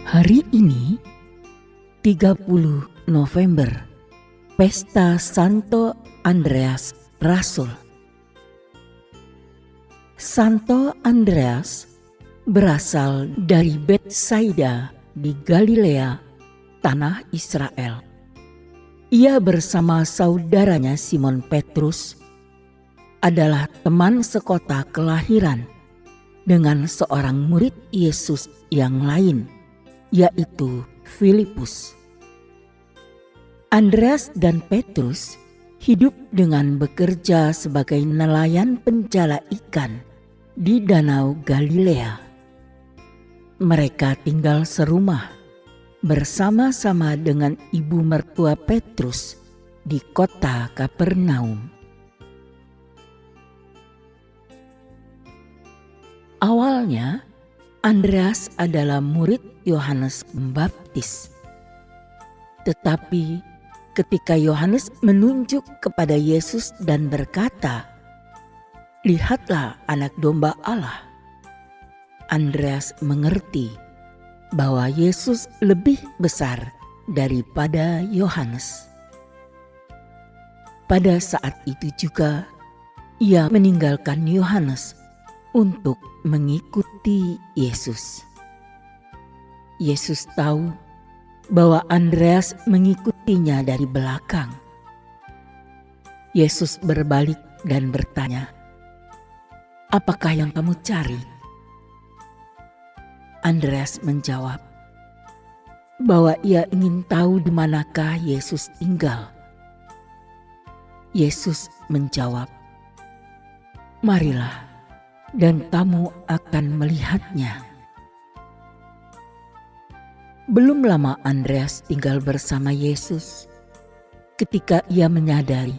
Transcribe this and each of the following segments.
Hari ini 30 November, Pesta Santo Andreas Rasul. Santo Andreas berasal dari Betsaida di Galilea, tanah Israel. Ia bersama saudaranya Simon Petrus adalah teman sekota kelahiran dengan seorang murid Yesus yang lain, yaitu Filipus. Andreas dan Petrus hidup dengan bekerja sebagai nelayan penjala ikan di Danau Galilea. Mereka tinggal serumah bersama-sama dengan ibu mertua Petrus di kota Kapernaum. Awalnya, Andreas adalah murid Yohanes Pembaptis. Tetapi ketika Yohanes menunjuk kepada Yesus dan berkata, "Lihatlah anak domba Allah," Andreas mengerti bahwa Yesus lebih besar daripada Yohanes. Pada saat itu juga ia meninggalkan Yohanes untuk mengikuti Yesus. Yesus tahu bahwa Andreas mengikutinya dari belakang. Yesus berbalik dan bertanya, "Apakah yang kamu cari?" Andreas menjawab bahwa ia ingin tahu di manakah Yesus tinggal. Yesus menjawab, "Marilah, dan kamu akan melihatnya." Belum lama Andreas tinggal bersama Yesus ketika ia menyadari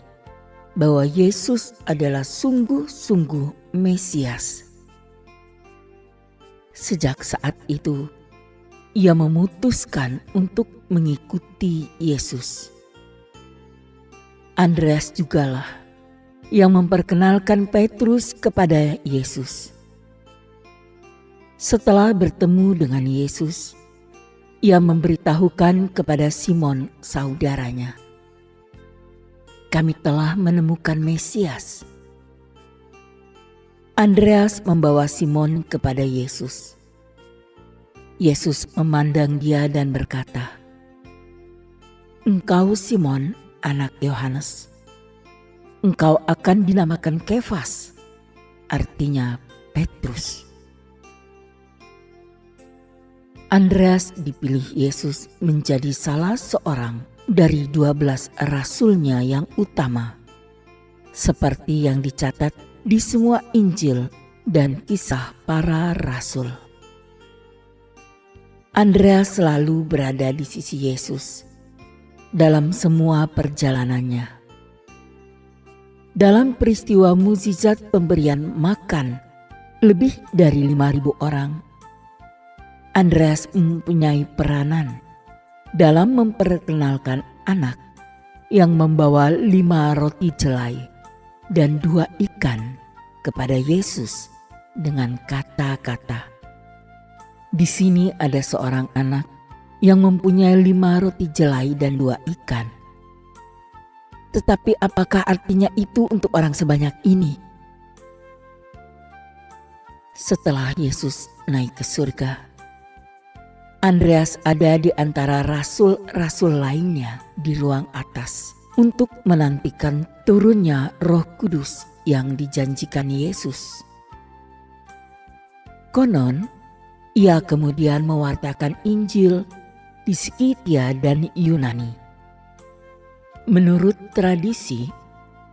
bahwa Yesus adalah sungguh-sungguh Mesias. Sejak saat itu, ia memutuskan untuk mengikuti Yesus. Andreas jugalah yang memperkenalkan Petrus kepada Yesus. Setelah bertemu dengan Yesus, ia memberitahukan kepada Simon saudaranya, "Kami telah menemukan Mesias." Andreas membawa Simon kepada Yesus. Yesus memandang dia dan berkata, "Engkau Simon, anak Yohanes. Engkau akan dinamakan Kefas," artinya Petrus. Andreas dipilih Yesus menjadi salah seorang dari 12 rasulnya yang utama, seperti yang dicatat di semua Injil dan kisah para rasul. Andreas selalu berada di sisi Yesus dalam semua perjalanannya. Dalam peristiwa mukjizat pemberian makan lebih dari 5.000 orang, Andreas mempunyai peranan dalam memperkenalkan anak yang membawa 5 roti jelai dan 2 ikan kepada Yesus dengan kata-kata, "Di sini ada seorang anak yang mempunyai 5 roti jelai dan 2 ikan. Tetapi apakah artinya itu untuk orang sebanyak ini?" Setelah Yesus naik ke surga, Andreas ada di antara rasul-rasul lainnya di ruang atas untuk menantikan turunnya Roh Kudus yang dijanjikan Yesus. Konon, ia kemudian mewartakan Injil di Skitia dan Yunani. Menurut tradisi,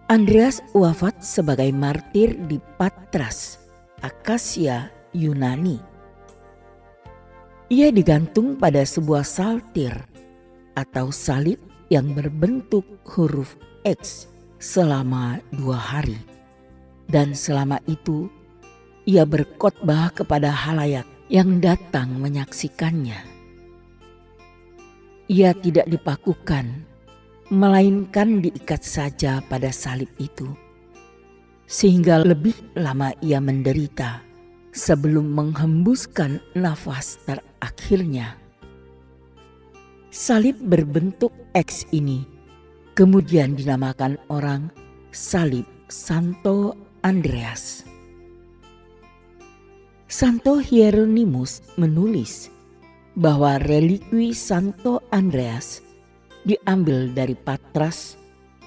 Andreas wafat sebagai martir di Patras, Akasia, Yunani. Ia digantung pada sebuah saltir atau salib yang berbentuk huruf X selama 2 hari. Dan selama itu ia berkhotbah kepada halayak yang datang menyaksikannya. Ia tidak dipakukan, melainkan diikat saja pada salib itu. Sehingga lebih lama ia menderita sebelum menghembuskan nafas terakhirnya Salib berbentuk X ini kemudian dinamakan orang salib Santo Andreas. Santo Hieronymus menulis bahwa relikwi Santo Andreas diambil dari Patras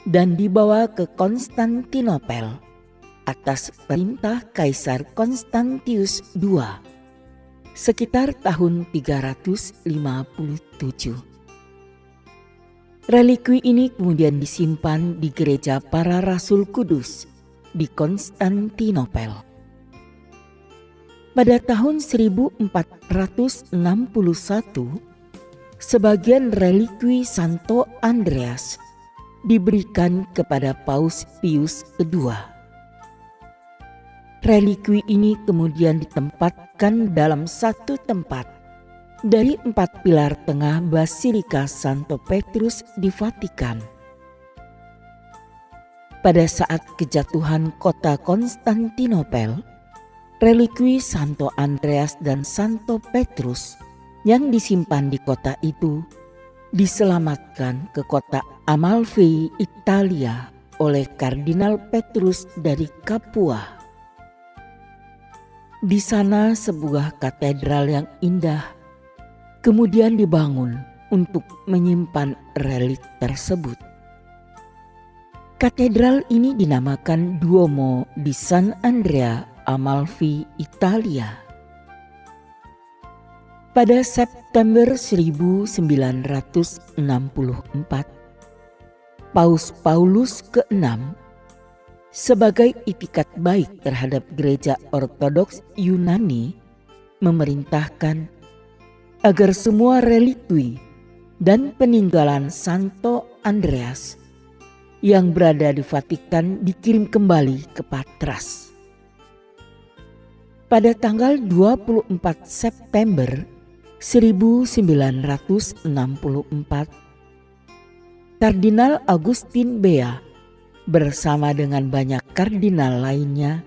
dan dibawa ke Konstantinopel atas perintah Kaisar Konstantius II sekitar tahun 357. Relikwi ini kemudian disimpan di Gereja Para Rasul Kudus di Konstantinopel. Pada tahun 1461, sebagian relikwi Santo Andreas diberikan kepada Paus Pius II. Relikwi ini kemudian ditempatkan dalam satu tempat dari 4 pilar tengah Basilika Santo Petrus di Vatikan. Pada saat kejatuhan kota Konstantinopel, relikwi Santo Andreas dan Santo Petrus yang disimpan di kota itu diselamatkan ke kota Amalfi, Italia oleh Kardinal Petrus dari Capua. Di sana sebuah katedral yang indah kemudian dibangun untuk menyimpan relik tersebut. Katedral ini dinamakan Duomo di San Andrea, Amalfi, Italia. Pada September 1964, Paus Paulus ke-6 sebagai itikat baik terhadap Gereja Ortodoks Yunani memerintahkan agar semua relikwi dan peninggalan Santo Andreas yang berada di Vatikan dikirim kembali ke Patras. Pada tanggal 24 September 1964, Kardinal Agustin Bea bersama dengan banyak kardinal lainnya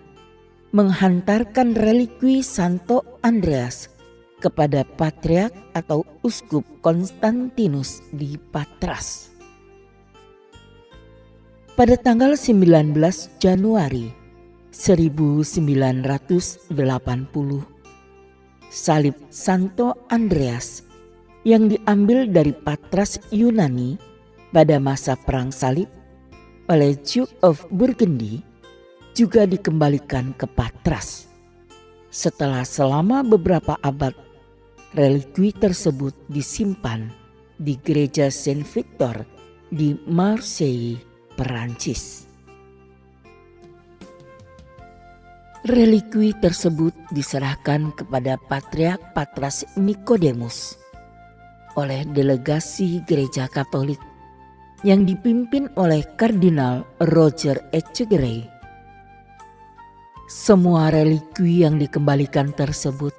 menghantarkan relikwi Santo Andreas kepada Patriark atau Uskup Konstantinus di Patras. Pada tanggal 19 Januari 1980, salib Santo Andreas yang diambil dari Patras Yunani pada masa Perang Salib oleh Duke of Burgundy juga dikembalikan ke Patras. Setelah selama beberapa abad, relikwi tersebut disimpan di Gereja Saint Victor di Marseille, Perancis. Relikwi tersebut diserahkan kepada Patriark Patras Nikodemus oleh delegasi Gereja Katolik yang dipimpin oleh Kardinal Roger Echegaray. Semua relikwi yang dikembalikan tersebut,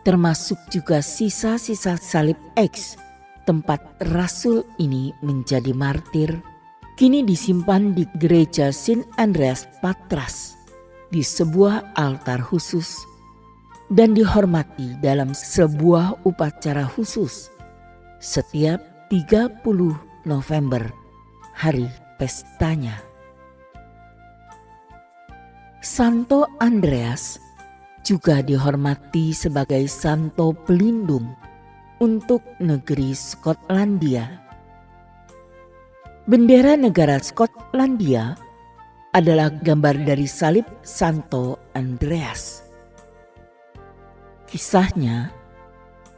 termasuk juga sisa-sisa salib X tempat rasul ini menjadi martir, kini disimpan di Gereja Saint Andreas Patras di sebuah altar khusus dan dihormati dalam sebuah upacara khusus setiap 30 November, hari pestanya. Santo Andreas juga dihormati sebagai santo pelindung untuk negeri Skotlandia. Bendera negara Skotlandia adalah gambar dari salib Santo Andreas. Kisahnya,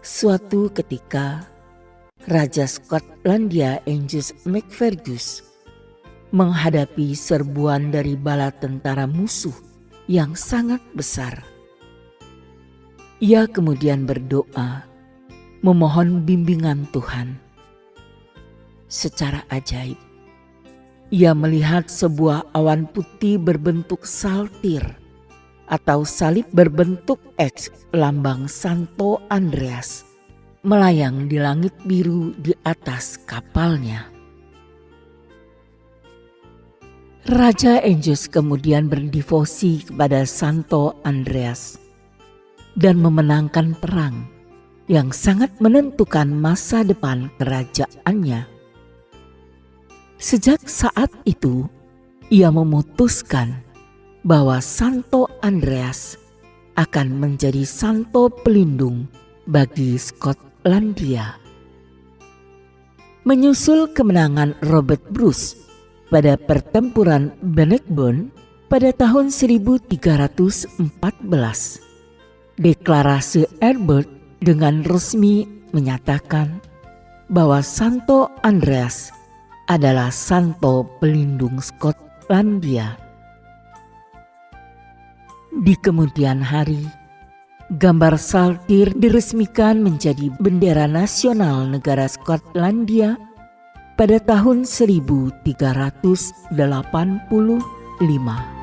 suatu ketika Raja Skotlandia Angus MacFergus menghadapi serbuan dari bala tentara musuh yang sangat besar. Ia kemudian berdoa, memohon bimbingan Tuhan. Secara ajaib, ia melihat sebuah awan putih berbentuk saltir atau salib berbentuk X lambang Santo Andreas melayang di langit biru di atas kapalnya. Raja Angus kemudian berdevosi kepada Santo Andreas dan memenangkan perang yang sangat menentukan masa depan kerajaannya. Sejak saat itu, ia memutuskan bahwa Santo Andreas akan menjadi santo pelindung bagi Skotlandia. Menyusul kemenangan Robert Bruce pada pertempuran Bannockburn pada tahun 1314, deklarasi Egbert dengan resmi menyatakan bahwa Santo Andreas adalah santo pelindung Skotlandia. Di kemudian hari, gambar saltir diresmikan menjadi bendera nasional negara Skotlandia pada tahun 1385.